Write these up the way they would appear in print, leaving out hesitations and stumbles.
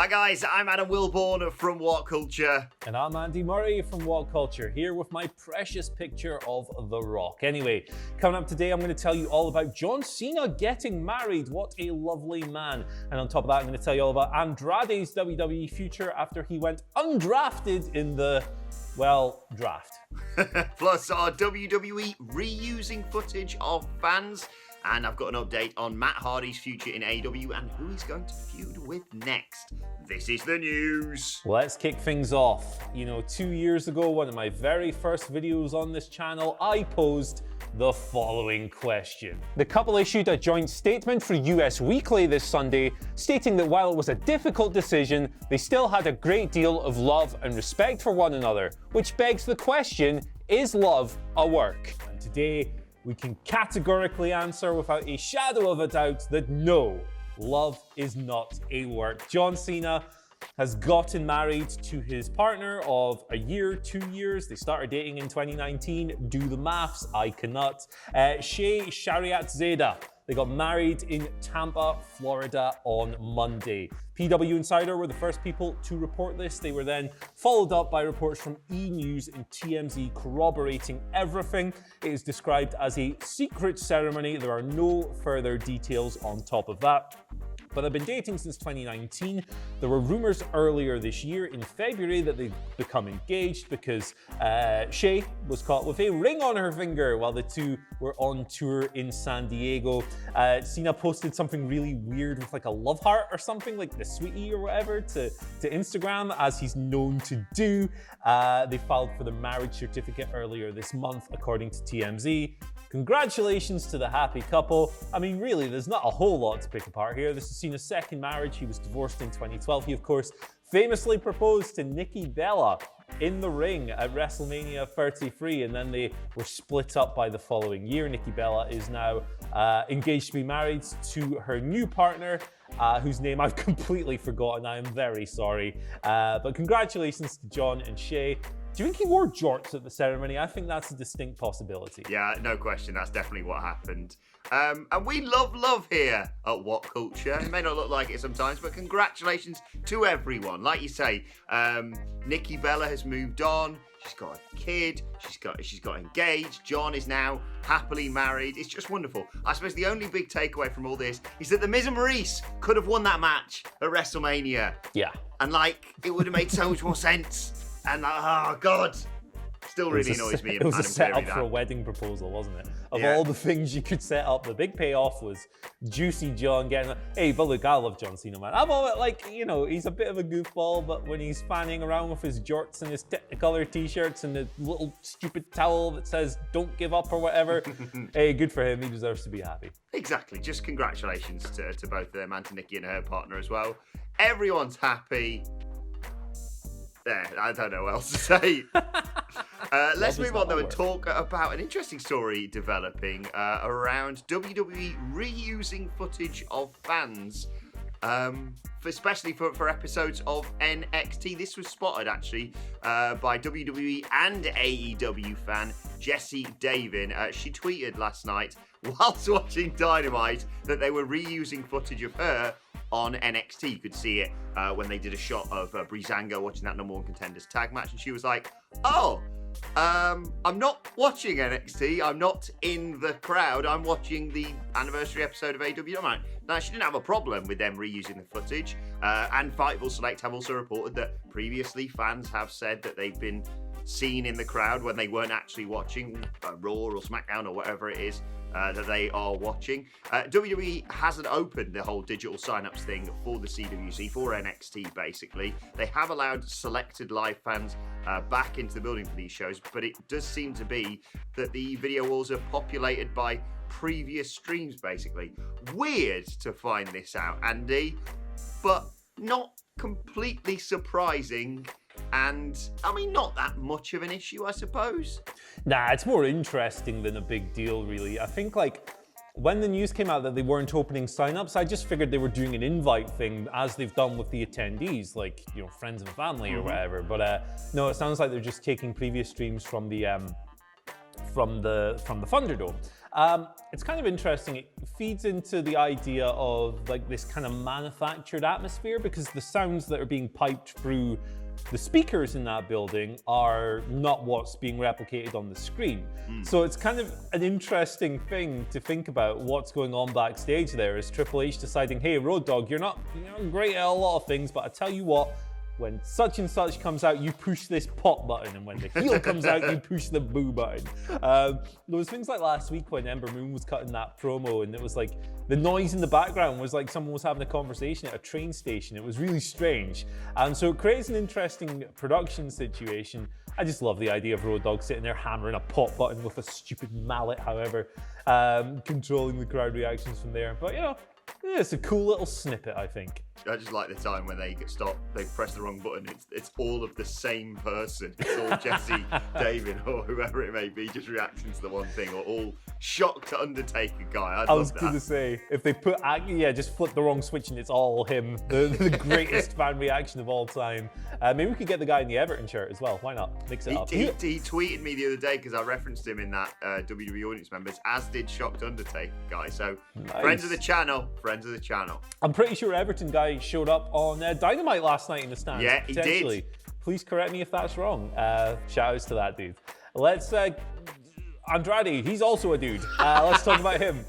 Hi guys, I'm Adam Wilborn from WhatCulture. And I'm Andy Murray from WhatCulture, here with my precious picture of The Rock. Anyway, coming up today, I'm going to tell you all about John Cena getting married. What a lovely man. And on top of that, I'm going to tell you all about Andrade's WWE future after he went undrafted in the, well, draft. Plus our WWE reusing footage of fans. And I've got an update on Matt Hardy's future in AEW and who he's going to feud with next. This is the news. Let's kick things off. 2 years ago, one of my very first videos on this channel, I posed the following question. The couple issued a joint statement for US Weekly this Sunday, stating that while it was a difficult decision, they still had a great deal of love and respect for one another, which begs the question, is love a work? And today, we can categorically answer without a shadow of a doubt that no, love is not a work. John Cena has gotten married to his partner of a year, 2 years. They started dating in 2019. Do the maths, I cannot. Shea Shariat-Zeda. They got married in Tampa, Florida on Monday. PW Insider were the first people to report this. They were then followed up by reports from E! News and TMZ corroborating everything. It is described as a secret ceremony. There are no further details on top of that. But they've been dating since 2019. There were rumors earlier this year in February that they'd become engaged because Shea was caught with a ring on her finger while the two were on tour in San Diego. Cena posted something really weird with like a love heart or something, like the sweetie or whatever, to Instagram, as he's known to do. They filed for the marriage certificate earlier this month, according to TMZ. Congratulations to the happy couple. I mean, really, there's not a whole lot to pick apart here. This is Cena's second marriage. He was divorced in 2012. He, of course, famously proposed to Nikki Bella in the ring at WrestleMania 33, and then they were split up by the following year. Nikki Bella is now engaged to be married to her new partner, whose name I've completely forgotten. I am very sorry. But congratulations to John and Shea. Do you think he wore jorts at the ceremony? I think that's a distinct possibility. Yeah, no question. That's definitely what happened. And we love here at WhatCulture. It may not look like it sometimes, but congratulations to everyone. Like you say, Nikki Bella has moved on. She's got a kid. She's got engaged. John is now happily married. It's just wonderful. I suppose the only big takeaway from all this is that the Miz and Maurice could have won that match at WrestleMania. Yeah. And it would have made so much more sense. And oh God, still really annoys me. It was a setup for a wedding proposal, wasn't it? Of all the things you could set up, the big payoff was Juicy John getting. Hey, but look, I love John Cena, man. I'm all he's a bit of a goofball, but when he's fanning around with his jorts and his Technicolor t-shirts and the little stupid towel that says "Don't give up" or whatever, hey, good for him. He deserves to be happy. Exactly. Just congratulations to both of them and to Nikki and her partner as well. Everyone's happy. There, I don't know what else to say. Let's move on though and talk about an interesting story developing around WWE reusing footage of fans, especially for episodes of NXT. This was spotted actually by WWE and AEW fan Jessie Davin. She tweeted last night whilst watching Dynamite that they were reusing footage of her on NXT. You could see it when they did a shot of Breezango watching that number one contenders tag match, and she was like, I'm not watching NXT, I'm not in the crowd, I'm watching the anniversary episode of AEW Dynamite. Now, she didn't have a problem with them reusing the footage, and Fightful Select have also reported that previously fans have said that they've been seen in the crowd when they weren't actually watching Raw or SmackDown or whatever it is that they are watching. WWE hasn't opened the whole digital signups thing for the CWC, for NXT basically. They have allowed selected live fans back into the building for these shows, but it does seem to be that the video walls are populated by previous streams basically. Weird to find this out, Andy, but not completely surprising. And, I mean, not that much of an issue, I suppose. Nah, it's more interesting than a big deal, really. I think, when the news came out that they weren't opening signups, I just figured they were doing an invite thing, as they've done with the attendees, friends and family or whatever. But, no, it sounds like they're just taking previous streams from the Thunderdome. It's kind of interesting. It feeds into the idea of like this kind of manufactured atmosphere because the sounds that are being piped through the speakers in that building are not what's being replicated on the screen. So it's kind of an interesting thing to think about what's going on backstage there. Is Triple H deciding, hey, Road Dogg, you're not great at a lot of things, but I tell you what, when such and such comes out, you push this pop button, and when the heel comes out, you push the boo button. There was things like last week when Ember Moon was cutting that promo, and it was like the noise in the background was like someone was having a conversation at a train station. It was really strange, and so it creates an interesting production situation. I just love the idea of Road Dogg sitting there hammering a pop button with a stupid mallet, however, controlling the crowd reactions from there. But yeah, it's a cool little snippet, I think. I just like the time when they press the wrong button. It's all of the same person. It's all Jesse, David, or whoever it may be, just reacting to the one thing, or all shocked Undertaker guy. I was going to say, if they just flip the wrong switch and it's all him, the greatest fan reaction of all time. Maybe we could get the guy in the Everton shirt as well. Why not? Mix it up. He tweeted me the other day because I referenced him in that WWE audience members, as did shocked Undertaker guy. So nice. Friends of the channel. I'm pretty sure Everton guy showed up on Dynamite last night in the stands. Yeah, he did. Please correct me if that's wrong. Shout outs to that dude. Let's Andrade, he's also a dude. Let's talk about him.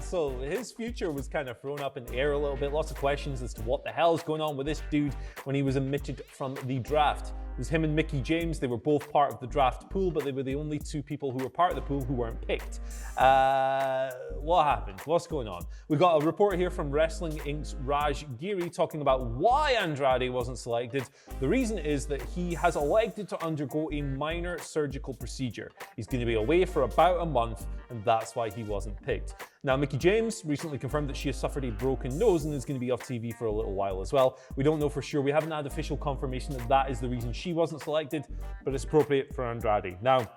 So his future was kind of thrown up in the air a little bit. Lots of questions as to what the hell is going on with this dude when he was omitted from the draft. It was him and Mickie James. They were both part of the draft pool, but they were the only two people who were part of the pool who weren't picked. What happened? What's going on? We got a report here from Wrestling Inc.'s Raj Giri talking about why Andrade wasn't selected. The reason is that he has elected to undergo a minor surgical procedure. He's going to be away for about a month, and that's why he wasn't picked. Now, Mickie James recently confirmed that she has suffered a broken nose and is going to be off TV for a little while as well. We don't know for sure. We haven't had official confirmation that that is the reason she wasn't selected, but it's appropriate for Andrade. Now,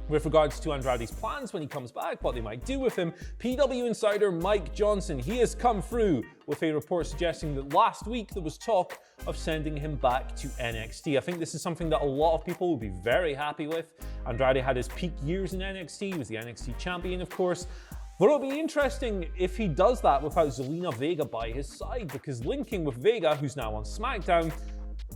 with regards to Andrade's plans when he comes back, what they might do with him, PW insider Mike Johnson, he has come through with a report suggesting that last week there was talk of sending him back to NXT. I think this is something that a lot of people will be very happy with. Andrade had his peak years in NXT, he was the NXT champion, of course. But it'll be interesting if he does that without Zelina Vega by his side, because linking with Vega, who's now on SmackDown,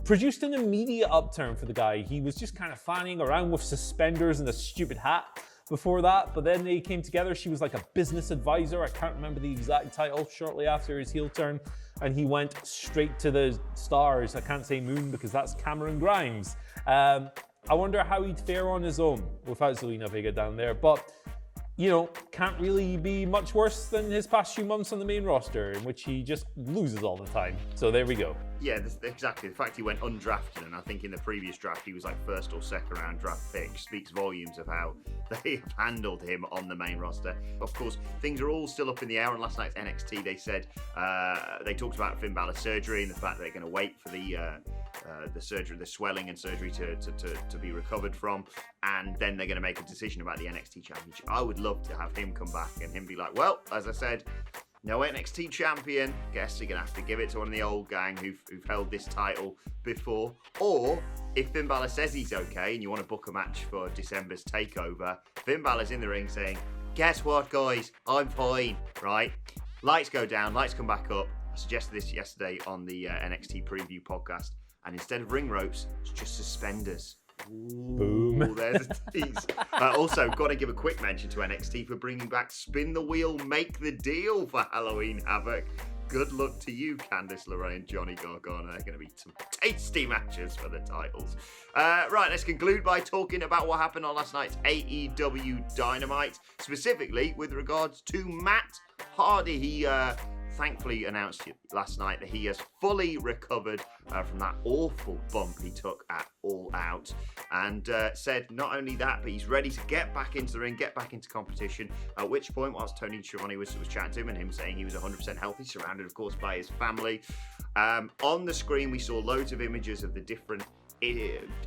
produced an immediate upturn for the guy. He was just kind of fanning around with suspenders and a stupid hat before that, but then they came together. She was like a business advisor. I can't remember the exact title, shortly after his heel turn, and he went straight to the stars. I can't say moon because that's Cameron Grimes. I wonder how he'd fare on his own without Zelina Vega down there, but you know, can't really be much worse than his past few months on the main roster, in which he just loses all the time. So there we go. Yeah, exactly. The fact he went undrafted, and I think in the previous draft he was like first or second round draft pick, speaks volumes of how they have handled him on the main roster. Of course, things are all still up in the air. On last night's NXT, they said they talked about Finn Balor's surgery and the fact that they're going to wait for the surgery, the swelling and surgery to be recovered from, and then they're going to make a decision about the NXT championship. I would love to have him come back and him be like, well, as I said, no NXT champion. Guess you're going to have to give it to one of the old gang who've held this title before. Or if Finn Balor says he's okay and you want to book a match for December's takeover, Finn Balor's in the ring saying, guess what, guys? I'm fine, right? Lights go down, lights come back up. I suggested this yesterday on the NXT preview podcast. And instead of ring ropes, it's just suspenders. Ooh, boom. There's a tease. Also, got to give a quick mention to NXT for bringing back Spin the Wheel, Make the Deal for Halloween Havoc. Good luck to you, Candice LeRae and Johnny Gargano. They're going to be some tasty matches for the titles. Right, let's conclude by talking about what happened on last night's AEW Dynamite, specifically with regards to Matt Hardy. He thankfully announced last night that he has fully recovered from that awful bump he took at All Out, and said not only that, but he's ready to get back into the ring, get back into competition, at which point, whilst Tony Schiavone was chatting to him and him saying he was 100% healthy, surrounded of course by his family, on the screen we saw loads of images of the different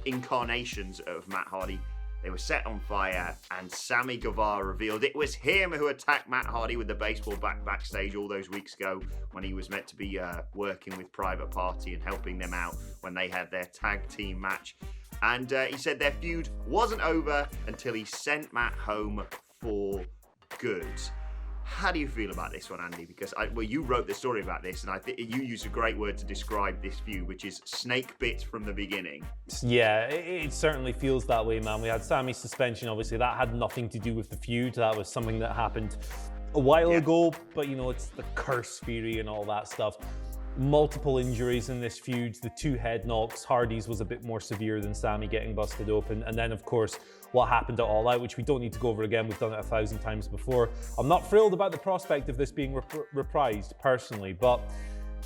incarnations of Matt Hardy. They were set on fire, and Sammy Guevara revealed it was him who attacked Matt Hardy with the baseball bat backstage all those weeks ago when he was meant to be working with Private Party and helping them out when they had their tag team match. And he said their feud wasn't over until he sent Matt home for good. How do you feel about this one, Andy? Because you wrote the story about this, and I think you used a great word to describe this feud, which is snake bit from the beginning. Yeah, it certainly feels that way, man. We had Sammy's suspension, obviously. That had nothing to do with the feud. That was something that happened a while ago, but it's the curse theory and all that stuff. Multiple injuries in this feud, the 2 head knocks. Hardy's was a bit more severe than Sammy getting busted open. And then, of course, what happened at All Out, which we don't need to go over again. We've done it 1,000 times before. I'm not thrilled about the prospect of this being reprised, personally, but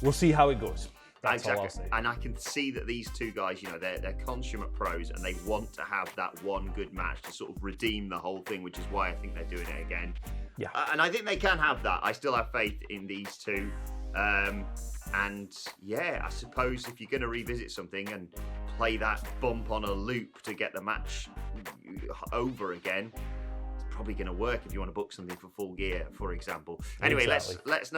we'll see how it goes. That's all I'll say. And I can see that these two guys, they're consummate pros, and they want to have that one good match to sort of redeem the whole thing, which is why I think they're doing it again. Yeah. And I think they can have that. I still have faith in these two. And yeah, I suppose if you're going to revisit something and play that bump on a loop to get the match over again, it's probably going to work if you want to book something for Full Gear, for example. Anyway, exactly. let's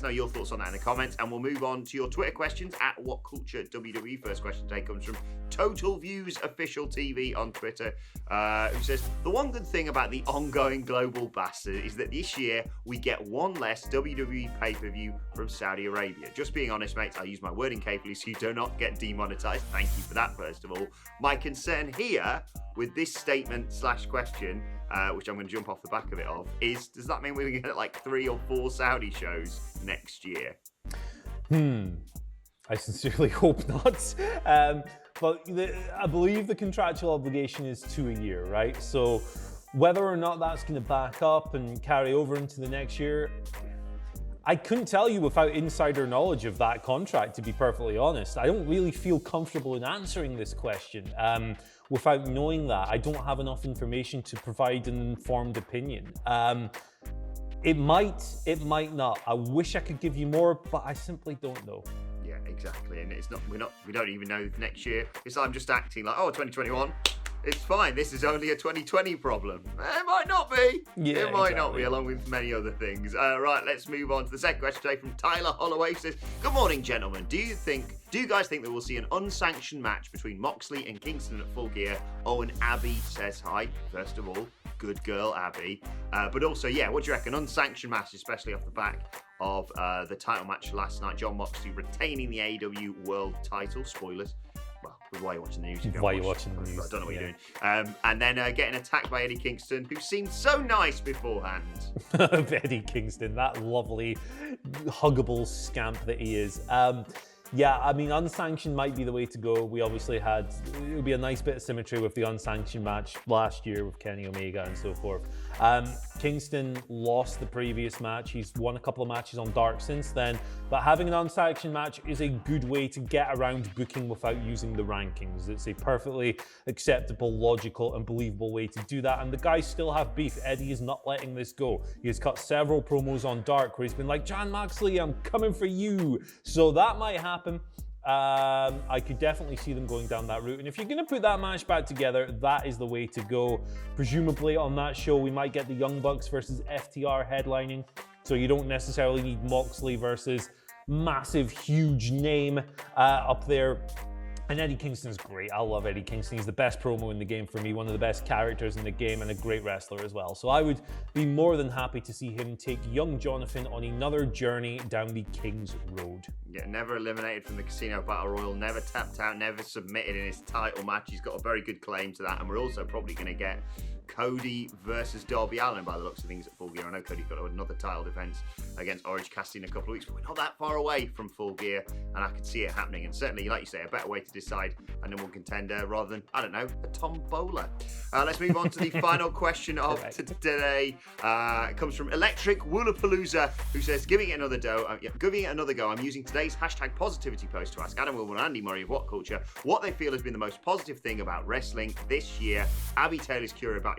know your thoughts on that in the comments, and we'll move on to your Twitter questions at WhatCulture WWE. First question today comes from Total Views Official TV on Twitter, who says, the one good thing about the ongoing global bastard is that this year we get one less WWE pay-per-view from Saudi Arabia. Just being honest, mates, I use my wording carefully so you do not get demonetized. Thank you for that, first of all. My concern here with this statement / question, which I'm going to jump off the back of it is, does that mean we're going to get like 3 or 4 Saudi shows next year? I sincerely hope not. But I believe the contractual obligation is 2 a year, right? So whether or not that's going to back up and carry over into the next year, I couldn't tell you without insider knowledge of that contract, to be perfectly honest. I don't really feel comfortable in answering this question without knowing that. I don't have enough information to provide an informed opinion. It might not. I wish I could give you more, but I simply don't know. Yeah, exactly. And we don't even know next year. I'm just acting like, 2021. It's fine. This is only a 2020 problem. It might not be. Yeah, it might not be, along with many other things. Right, let's move on to the second question today from Tyler Holloway. Says, good morning, gentlemen. Do you guys think that we'll see an unsanctioned match between Moxley and Kingston at Full Gear? Oh, and Abby says hi, first of all. Good girl, Abby. But also, what do you reckon? Unsanctioned match, especially off the back of the title match last night. Jon Moxley retaining the AEW World title. Spoilers. Well, why you're watching the news. Why you're watching the news. I don't know what you're doing. And then getting attacked by Eddie Kingston, who seemed so nice beforehand. Eddie Kingston, that lovely, huggable scamp that he is. Unsanctioned might be the way to go. We obviously it would be a nice bit of symmetry with the unsanctioned match last year with Kenny Omega and so forth. Kingston lost the previous match. He's won a couple of matches on Dark since then, but having an unsanctioned match is a good way to get around booking without using the rankings. It's a perfectly acceptable, logical, and believable way to do that, and the guys still have beef. Eddie is not letting this go. He has cut several promos on Dark where he's been like, Jon Moxley, I'm coming for you. So that might happen. I could definitely see them going down that route, and if you're going to put that match back together, that is the way to go. Presumably on that show we might get the Young Bucks versus FTR headlining, so you don't necessarily need Moxley versus massive huge name up there. And Eddie Kingston's great. I love Eddie Kingston. He's the best promo in the game for me, one of the best characters in the game, and a great wrestler as well. So I would be more than happy to see him take young Jonathan on another journey down the King's Road. Yeah, never eliminated from the Casino Battle Royal, never tapped out, never submitted in his title match. He's got a very good claim to that, and we're also probably going to get Cody versus Darby Allin by the looks of things at Full Gear. I know Cody's got another title defense against Orange Cassidy in a couple of weeks, but we're not that far away from Full Gear, and I can see it happening. And certainly, like you say, a better way to decide a number one contender rather than, I don't know, a tombola. Let's move on to the final question of today. It comes from Electric Woolapalooza, who says, giving it another go, I'm using today's hashtag positivity post to ask Adam Wilmer and Andy Murray of WhatCulture what they feel has been the most positive thing about wrestling this year. Abby Taylor's curious about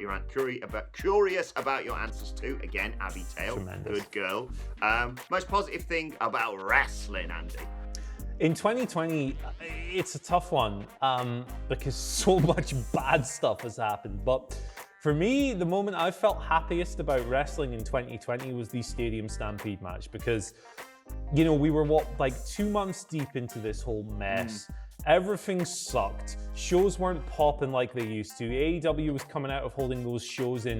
your answers too. Again, Abby Taylor, tremendous. Good girl. Most positive thing about wrestling, Andy? In 2020, it's a tough one because so much bad stuff has happened. But for me, the moment I felt happiest about wrestling in 2020 was the Stadium Stampede match, because, we were 2 months deep into this whole mess. Everything sucked. Shows weren't popping like they used to. AEW was coming out of holding those shows in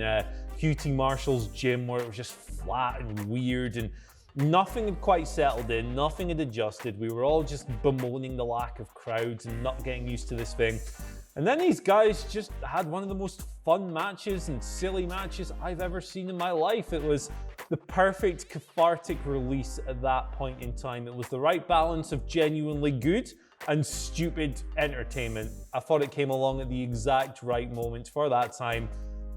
QT Marshall's gym where it was just flat and weird, and nothing had quite settled in, nothing had adjusted. We were all just bemoaning the lack of crowds and not getting used to this thing. And then these guys just had one of the most fun matches and silly matches I've ever seen in my life. It was the perfect cathartic release at that point in time. It was the right balance of genuinely good and stupid entertainment. I thought it came along at the exact right moment for that time.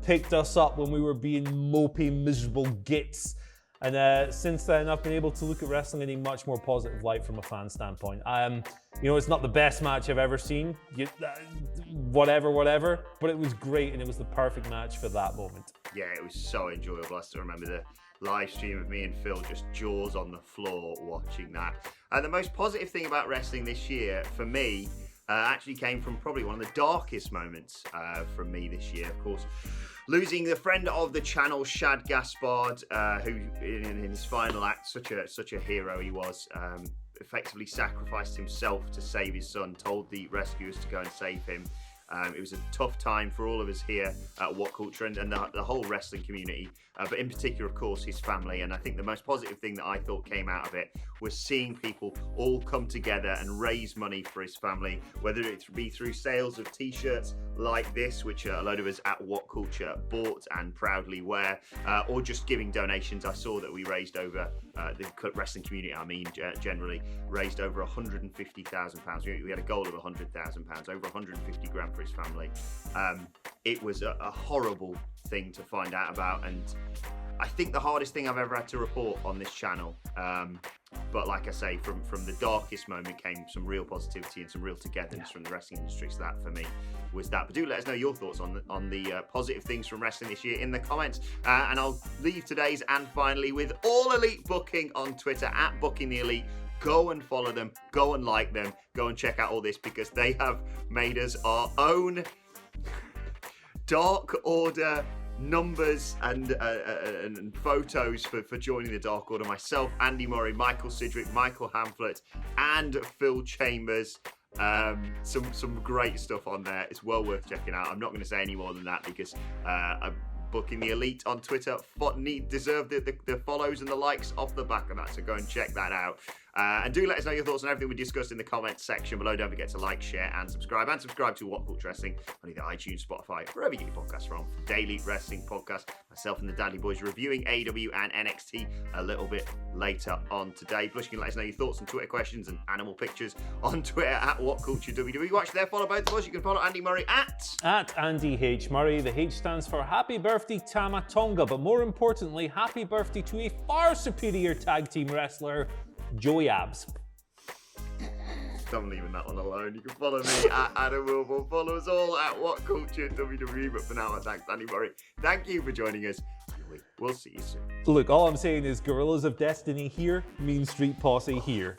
Picked us up when we were being mopey, miserable gits. And since then, I've been able to look at wrestling in a much more positive light from a fan standpoint. You know, it's not the best match I've ever seen, whatever, but it was great and it was the perfect match for that moment. Yeah, it was so enjoyable. I still remember the live stream of me and Phil just jaws on the floor watching that. The most positive thing about wrestling this year for me actually came from probably one of the darkest moments from me this year, of course. Losing the friend of the channel, Shad Gaspard, who in his final act, such a hero he was, effectively sacrificed himself to save his son, told the rescuers to go and save him. It was a tough time for all of us here at WhatCulture and the whole wrestling community, but in particular, of course, his family. And I think the most positive thing that I thought came out of it was seeing people all come together and raise money for his family, whether it be through sales of t-shirts like this, which a load of us at WhatCulture bought and proudly wear, or just giving donations. I saw that we raised over, the wrestling community, generally, raised over £150,000. We had a goal of £100,000, over 150 grand for his family. It was a horrible thing to find out about, and I think the hardest thing I've ever had to report on this channel. But like I say, from the darkest moment came some real positivity and some real togetherness from the wrestling industry. So that for me was that. But do let us know your thoughts on the positive things from wrestling this year in the comments. And I'll leave today's and finally with All Elite Booking on Twitter at Booking the Elite. Go and follow them, go and like them, go and check out all this because they have made us our own Dark Order numbers and photos for joining the Dark Order. Myself, Andy Murray, Michael Sidgwick, Michael Hamflett, and Phil Chambers. Some great stuff on there. It's well worth checking out. I'm not going to say any more than that because Booking the Elite on Twitter deserve the follows and the likes off the back of that, so go and check that out. And do let us know your thoughts on everything we discussed in the comments section below. Don't forget to like, share, and subscribe. And subscribe to WhatCulture Wrestling on either iTunes, Spotify, wherever you get your podcasts from. Daily Wrestling Podcast. Myself and the Daddy Boys reviewing AEW and NXT a little bit later on today. Plus, you can let us know your thoughts and Twitter questions and animal pictures on Twitter at WhatCultureWWE. Watch there, follow both of us. You can follow Andy Murray at Andy H. Murray. The H stands for Happy Birthday Tama Tonga, but more importantly, happy birthday to a far superior tag team wrestler, Joey Abs. I'm leaving that one alone. You can follow me at Adam Wilborn. Follow us all at WhatCultureWWE. But for now, thanks, Andy Murray. Thank you for joining us. We'll see you soon. Look, all I'm saying is Gorillas of Destiny here, Mean Street Posse here.